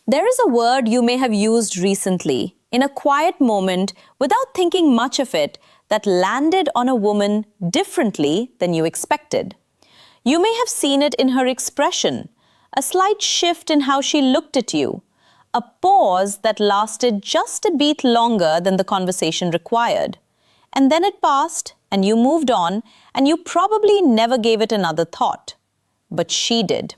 There is a word you may have used recently, in a quiet moment, without thinking much of it, that landed on a woman differently than you expected. You may have seen it in her expression, a slight shift in how she looked at you, a pause that lasted just a beat longer than the conversation required. And then it passed, and you moved on, and you probably never gave it another thought. But she did.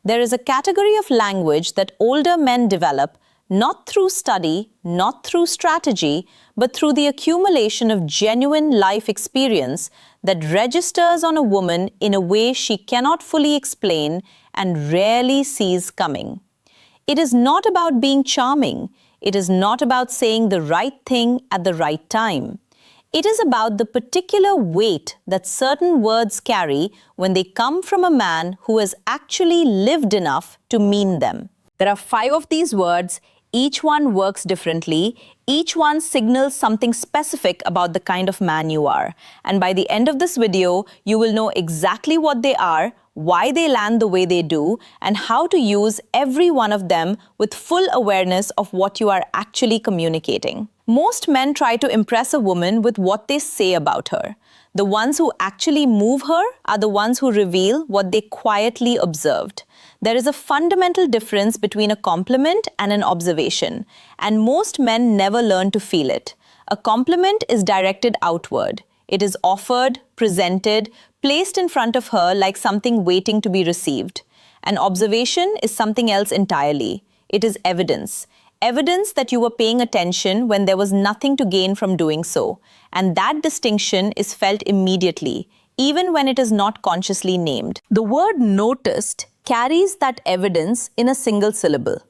There is a category of language that older men develop not through study, not through strategy, but through the accumulation of genuine life experience that registers on a woman in a way she cannot fully explain and rarely sees coming. It is not about being charming. It is not about saying the right thing at the right time. It is about the particular weight that certain words carry when they come from a man who has actually lived enough to mean them. There are 5 of these words. Each one works differently. Each one signals something specific about the kind of man you are. And by the end of this video, you will know exactly what they are, why they land the way they do, and how to use every one of them with full awareness of what you are actually communicating. Most men try to impress a woman with what they say about her. The ones who actually move her are the ones who reveal what they quietly observed. There is a fundamental difference between a compliment and an observation, and most men never learn to feel it. A compliment is directed outward. It is offered, presented, placed in front of her like something waiting to be received. An observation is something else entirely. It is evidence. Evidence that you were paying attention when there was nothing to gain from doing so. And that distinction is felt immediately, even when it is not consciously named. The word noticed carries that evidence in a single syllable.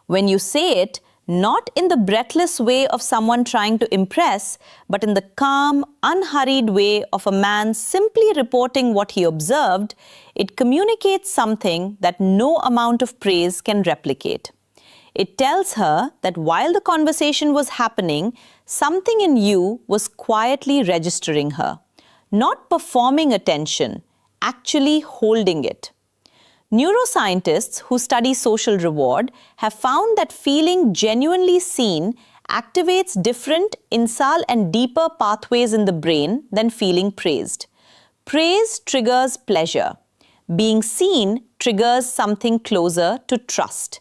When you say it, not in the breathless way of someone trying to impress, but in the calm, unhurried way of a man simply reporting what he observed, it communicates something that no amount of praise can replicate. It tells her that while the conversation was happening, something in you was quietly registering her, not performing attention, actually holding it. Neuroscientists who study social reward have found that feeling genuinely seen activates different insal and deeper pathways in the brain than feeling praised. Praise triggers pleasure. Being seen triggers something closer to trust.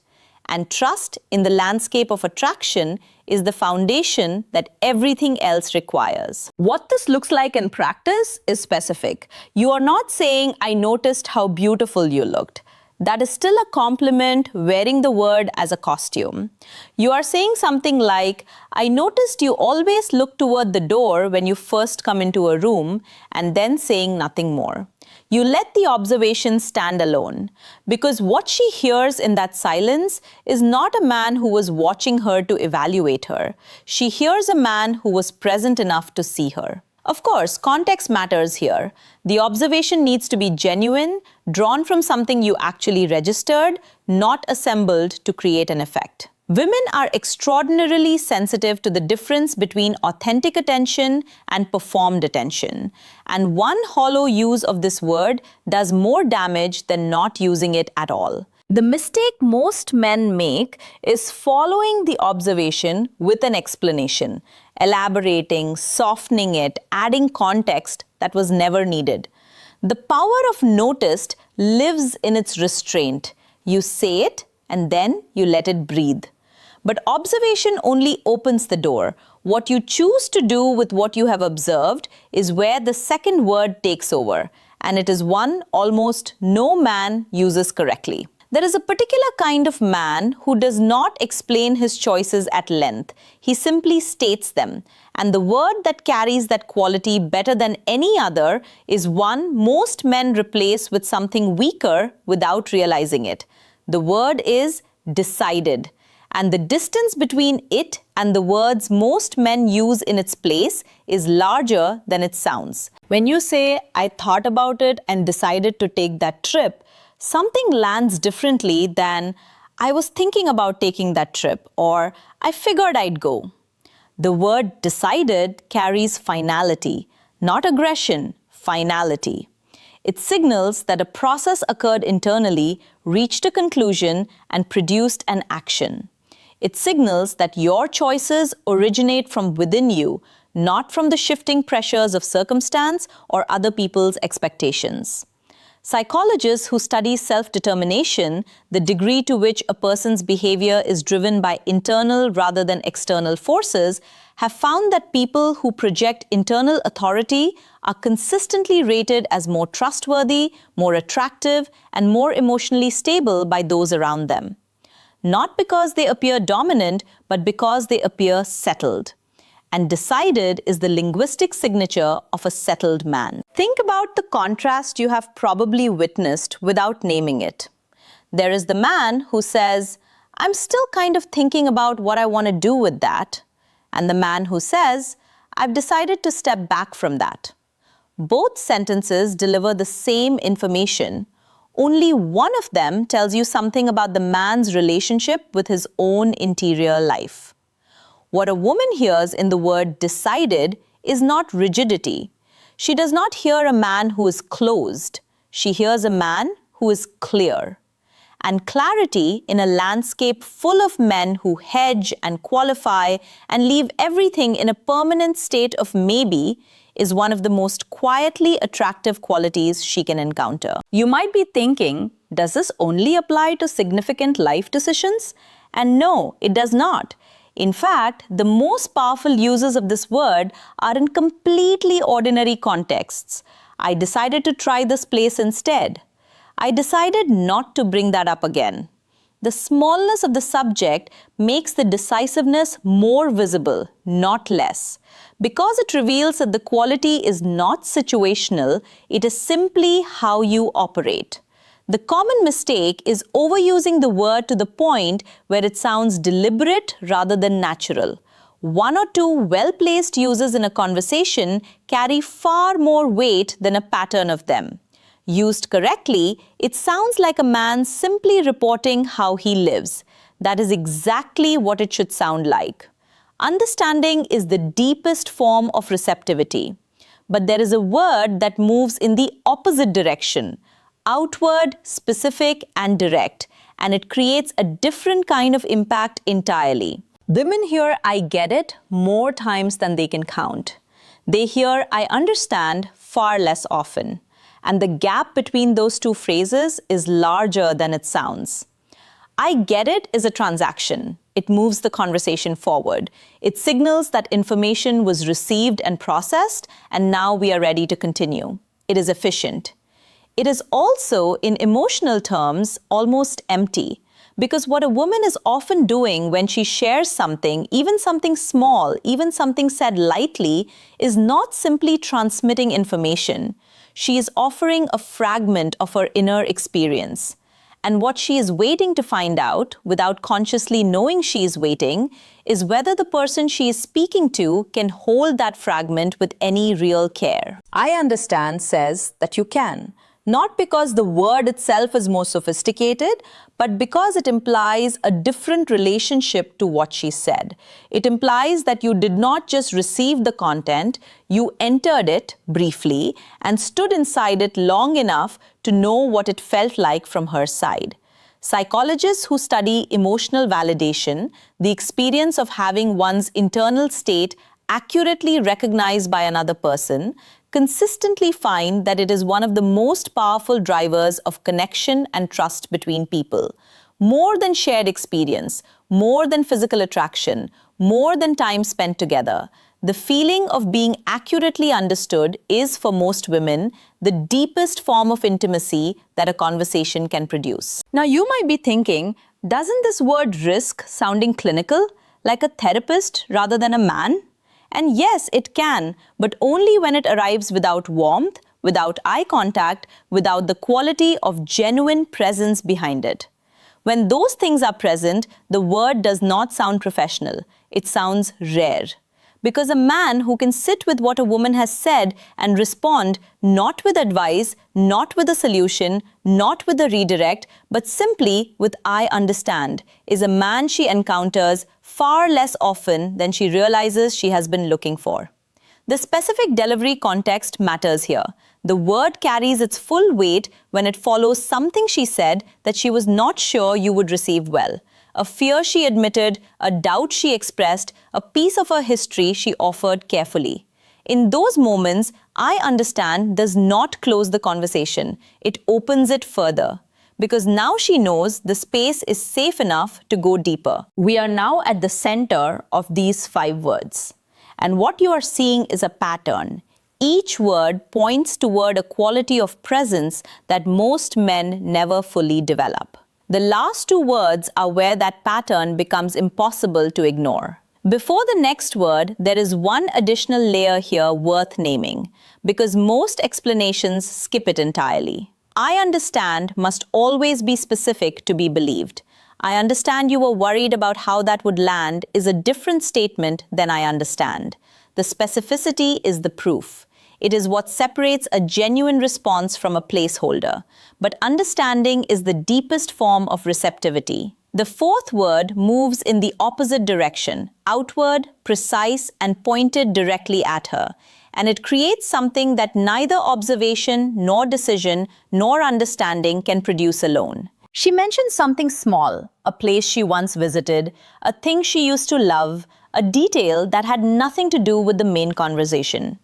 And trust in the landscape of attraction is the foundation that everything else requires. What this looks like in practice is specific. You are not saying, "I noticed how beautiful you looked." That is still a compliment wearing the word as a costume. You are saying something like, "I noticed you always look toward the door when you first come into a room," and then saying nothing more. You let the observation stand alone, because what she hears in that silence is not a man who was watching her to evaluate her. She hears a man who was present enough to see her. Of course, context matters here. The observation needs to be genuine, drawn from something you actually registered, not assembled to create an effect. Women are extraordinarily sensitive to the difference between authentic attention and performed attention. And one hollow use of this word does more damage than not using it at all. The mistake most men make is following the observation with an explanation, elaborating, softening it, adding context that was never needed. The power of noticed lives in its restraint. You say it, and then you let it breathe. But observation only opens the door. What you choose to do with what you have observed is where the second word takes over, and it is one almost no man uses correctly. There is a particular kind of man who does not explain his choices at length. He simply states them. And the word that carries that quality better than any other is one most men replace with something weaker without realizing it. The word is decided. And the distance between it and the words most men use in its place is larger than it sounds. When you say, "I thought about it and decided to take that trip," something lands differently than, "I was thinking about taking that trip," or "I figured I'd go." The word decided carries finality, not aggression, finality. It signals that a process occurred internally reached a conclusion, and produced an action. It signals that your choices originate from within you, not from the shifting pressures of circumstance or other people's expectations. Psychologists who study self-determination, the degree to which a person's behavior is driven by internal rather than external forces, have found that people who project internal authority are consistently rated as more trustworthy, more attractive, and more emotionally stable by those around them. Not because they appear dominant, but because they appear settled. And decided is the linguistic signature of a settled man. Think about the contrast you have probably witnessed without naming it. There is the man who says, "I'm still kind of thinking about what I want to do with that." And the man who says, "I've decided to step back from that." Both sentences deliver the same information. Only one of them tells you something about the man's relationship with his own interior life. What a woman hears in the word decided is not rigidity. She does not hear a man who is closed. She hears a man who is clear. And clarity in a landscape full of men who hedge and qualify and leave everything in a permanent state of maybe is one of the most quietly attractive qualities she can encounter. You might be thinking, does this only apply to significant life decisions? And no, it does not. In fact, the most powerful uses of this word are in completely ordinary contexts. I decided to try this place instead. I decided not to bring that up again. The smallness of the subject makes the decisiveness more visible, not less. Because it reveals that the quality is not situational, it is simply how you operate. The common mistake is overusing the word to the point where it sounds deliberate rather than natural. One or two well-placed uses in a conversation carry far more weight than a pattern of them. Used correctly, it sounds like a man simply reporting how he lives. That is exactly what it should sound like. Understanding is the deepest form of receptivity. But there is a word that moves in the opposite direction. Outward, specific, and direct, and it creates a different kind of impact entirely. Women hear "I get it" more times than they can count. They hear "I understand" far less often, and the gap between those two phrases is larger than it sounds. "I get it" is a transaction. It moves the conversation forward. It signals that information was received and processed, and now we are ready to continue. It is efficient. It is also, in emotional terms, almost empty. Because what a woman is often doing when she shares something, even something small, even something said lightly, is not simply transmitting information. She is offering a fragment of her inner experience. And what she is waiting to find out, without consciously knowing she is waiting, is whether the person she is speaking to can hold that fragment with any real care. "I understand" says that you can. Not because the word itself is more sophisticated, but because it implies a different relationship to what she said. It implies that you did not just receive the content, you entered it briefly and stood inside it long enough to know what it felt like from her side. Psychologists who study emotional validation, the experience of having one's internal state accurately recognized by another person, consistently find that it is one of the most powerful drivers of connection and trust between people. More than shared experience, more than physical attraction, more than time spent together, the feeling of being accurately understood is, for most women, the deepest form of intimacy that a conversation can produce. Now you might be thinking, doesn't this word risk sounding clinical, like a therapist rather than a man? And yes, it can, but only when it arrives without warmth, without eye contact, without the quality of genuine presence behind it. When those things are present, the word does not sound professional. It sounds rare. Because a man who can sit with what a woman has said and respond not with advice, not with a solution, not with a redirect, but simply with "I understand," is a man she encounters far less often than she realizes she has been looking for. The specific delivery context matters here. The word carries its full weight when it follows something she said that she was not sure you would receive well. A fear she admitted, a doubt she expressed, a piece of her history she offered carefully. In those moments, I understand does not close the conversation. It opens it further. Because now she knows the space is safe enough to go deeper. We are now at the center of these 5 words. And what you are seeing is a pattern. Each word points toward a quality of presence that most men never fully develop. The last 2 words are where that pattern becomes impossible to ignore. Before the next word, there is one additional layer here worth naming, because most explanations skip it entirely. I understand must always be specific to be believed. I understand you were worried about how that would land is a different statement than I understand. The specificity is the proof. It is what separates a genuine response from a placeholder. But understanding is the deepest form of receptivity. The 4th word moves in the opposite direction, outward, precise, and pointed directly at her. And it creates something that neither observation, nor decision, nor understanding can produce alone. She mentioned something small, a place she once visited, a thing she used to love, a detail that had nothing to do with the main conversation.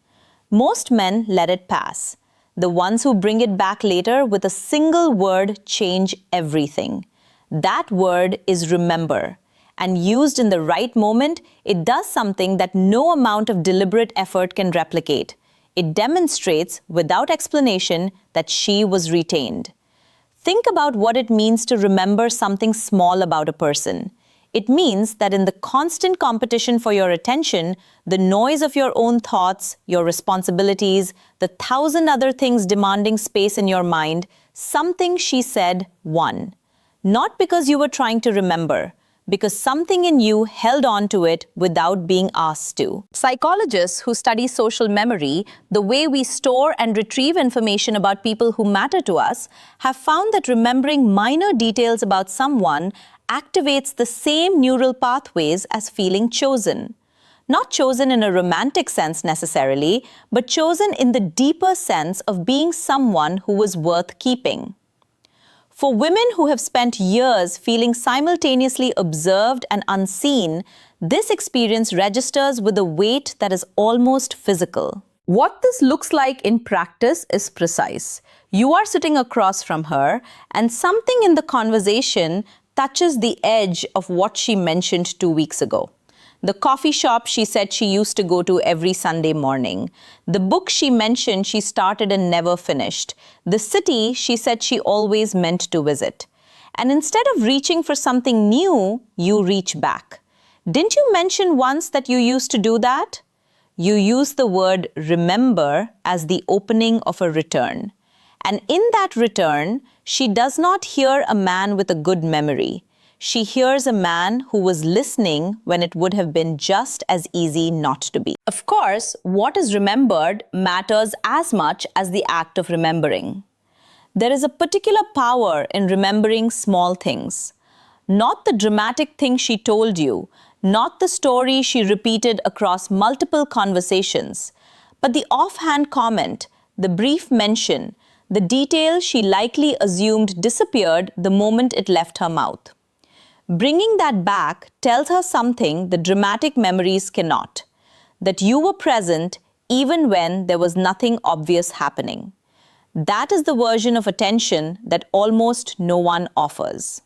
Most men let it pass. The ones who bring it back later with a single word change everything. That word is remember. And used in the right moment, it does something that no amount of deliberate effort can replicate. It demonstrates, without explanation, that she was retained. Think about what it means to remember something small about a person. It means that in the constant competition for your attention, the noise of your own thoughts, your responsibilities, the 1,000 other things demanding space in your mind, something she said won. Not because you were trying to remember, because something in you held on to it without being asked to. Psychologists who study social memory, the way we store and retrieve information about people who matter to us, have found that remembering minor details about someone activates the same neural pathways as feeling chosen. Not chosen in a romantic sense necessarily, but chosen in the deeper sense of being someone who was worth keeping. For women who have spent years feeling simultaneously observed and unseen, this experience registers with a weight that is almost physical. What this looks like in practice is precise. You are sitting across from her, and something in the conversation touches the edge of what she mentioned 2 weeks ago. The coffee shop she said she used to go to every Sunday morning. The book she mentioned she started and never finished. The city she said she always meant to visit. And instead of reaching for something new, you reach back. Didn't you mention once that you used to do that? You use the word remember as the opening of a return. And in that return, she does not hear a man with a good memory. She hears a man who was listening when it would have been just as easy not to be. Of course, what is remembered matters as much as the act of remembering. There is a particular power in remembering small things. Not the dramatic thing she told you, not the story she repeated across multiple conversations, but the offhand comment, the brief mention, the detail she likely assumed disappeared the moment it left her mouth. Bringing that back tells her something the dramatic memories cannot, that you were present even when there was nothing obvious happening. That is the version of attention that almost no one offers.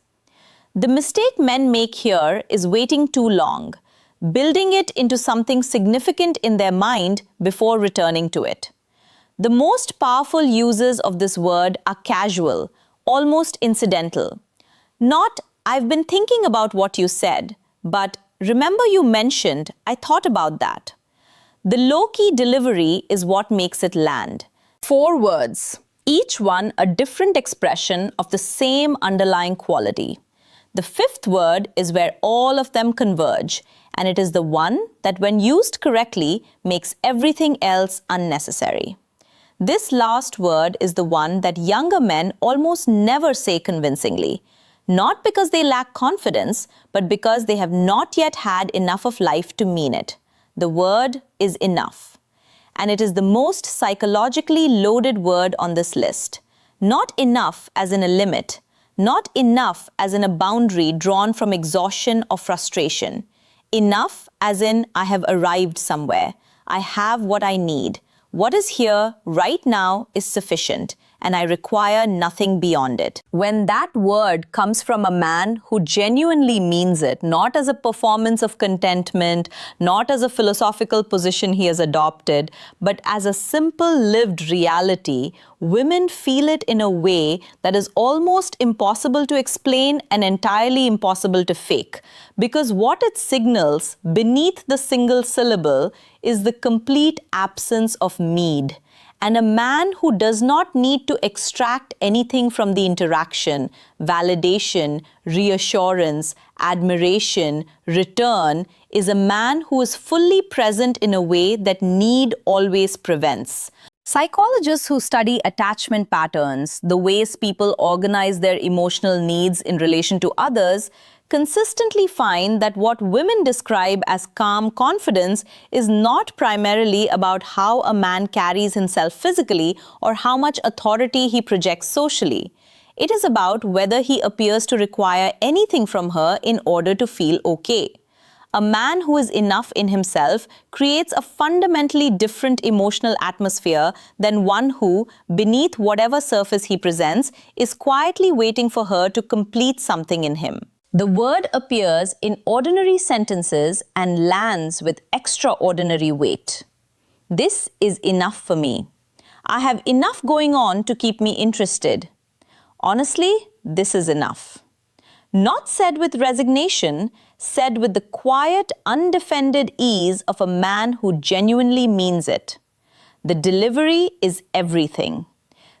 The mistake men make here is waiting too long, building it into something significant in their mind before returning to it. The most powerful uses of this word are casual, almost incidental. Not, I've been thinking about what you said, but remember you mentioned, I thought about that. The low-key delivery is what makes it land. 4 words, each one a different expression of the same underlying quality. The 5th word is where all of them converge, and it is the one that, when used correctly, makes everything else unnecessary. This last word is the one that younger men almost never say convincingly. Not because they lack confidence, but because they have not yet had enough of life to mean it. The word is enough. and it is the most psychologically loaded word on this list. Not enough as in a limit, not enough as in a boundary drawn from exhaustion or frustration. Enough as in I have arrived somewhere. I have what I need. What is here right now is sufficient, and I require nothing beyond it. When that word comes from a man who genuinely means it, not as a performance of contentment, not as a philosophical position he has adopted, but as a simple lived reality, women feel it in a way that is almost impossible to explain and entirely impossible to fake. Because what it signals beneath the single syllable is the complete absence of need. And a man who does not need to extract anything from the interaction, validation, reassurance, admiration, return, is a man who is fully present in a way that need always prevents. Psychologists who study attachment patterns, the ways people organize their emotional needs in relation to others, consistently find that what women describe as calm confidence is not primarily about how a man carries himself physically or how much authority he projects socially. It is about whether he appears to require anything from her in order to feel okay. A man who is enough in himself creates a fundamentally different emotional atmosphere than one who, beneath whatever surface he presents, is quietly waiting for her to complete something in him. The word appears in ordinary sentences and lands with extraordinary weight. This is enough for me. I have enough going on to keep me interested. Honestly, this is enough. Not said with resignation, said with the quiet, undefended ease of a man who genuinely means it. The delivery is everything.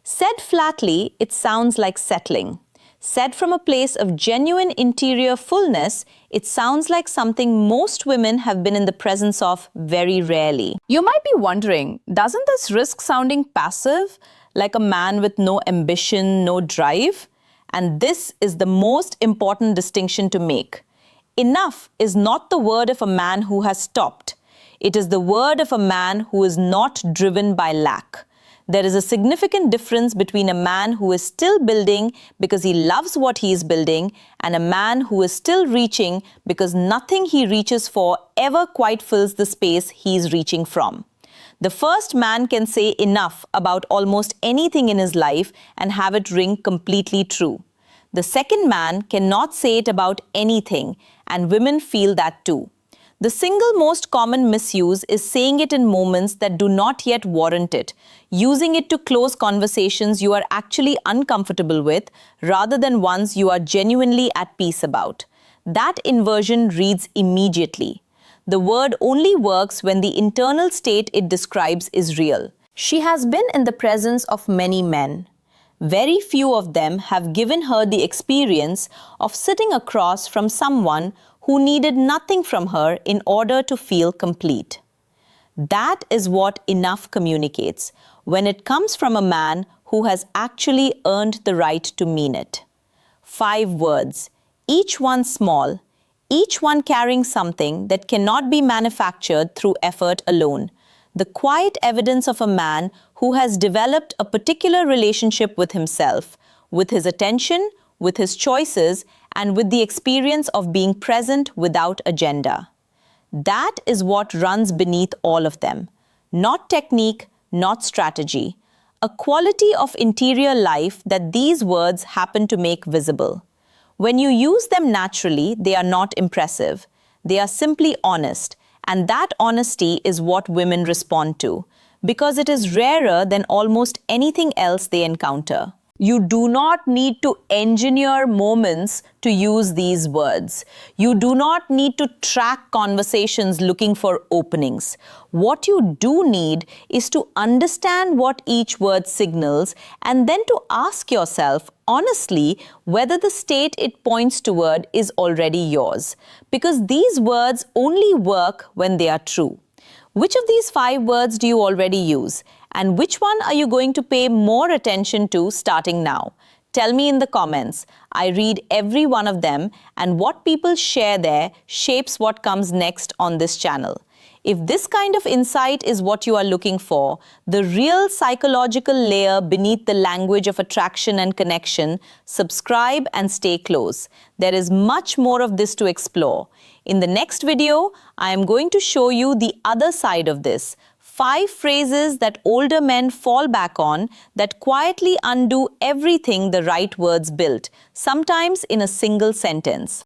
Said flatly, it sounds like settling. Said from a place of genuine interior fullness, it sounds like something most women have been in the presence of very rarely. You might be wondering, doesn't this risk sounding passive, like a man with no ambition, no drive? And this is the most important distinction to make. Enough is not the word of a man who has stopped. It is the word of a man who is not driven by lack. There is a significant difference between a man who is still building because he loves what he is building and a man who is still reaching because nothing he reaches for ever quite fills the space he is reaching from. The first man can say enough about almost anything in his life and have it ring completely true. The second man cannot say it about anything, and women feel that too. The single most common misuse is saying it in moments that do not yet warrant it, using it to close conversations you are actually uncomfortable with rather than ones you are genuinely at peace about. That inversion reads immediately. The word only works when the internal state it describes is real. She has been in the presence of many men. Very few of them have given her the experience of sitting across from someone who needed nothing from her in order to feel complete. That is what enough communicates when it comes from a man who has actually earned the right to mean it. 5 words, each one small, each one carrying something that cannot be manufactured through effort alone. The quiet evidence of a man who has developed a particular relationship with himself, with his attention, with his choices, and with the experience of being present without agenda. That is what runs beneath all of them. Not technique, not strategy. A quality of interior life that these words happen to make visible. When you use them naturally, they are not impressive. They are simply honest. And that honesty is what women respond to, because it is rarer than almost anything else they encounter. You do not need to engineer moments to use these words. You do not need to track conversations looking for openings. What you do need is to understand what each word signals and then to ask yourself honestly whether the state it points toward is already yours. Because these words only work when they are true. Which of these 5 words do you already use? And which one are you going to pay more attention to starting now? Tell me in the comments. I read every one of them, and what people share there shapes what comes next on this channel. If this kind of insight is what you are looking for, the real psychological layer beneath the language of attraction and connection, subscribe and stay close. There is much more of this to explore. In the next video, I am going to show you the other side of this. 5 phrases that older men fall back on that quietly undo everything the right words built, sometimes in a single sentence.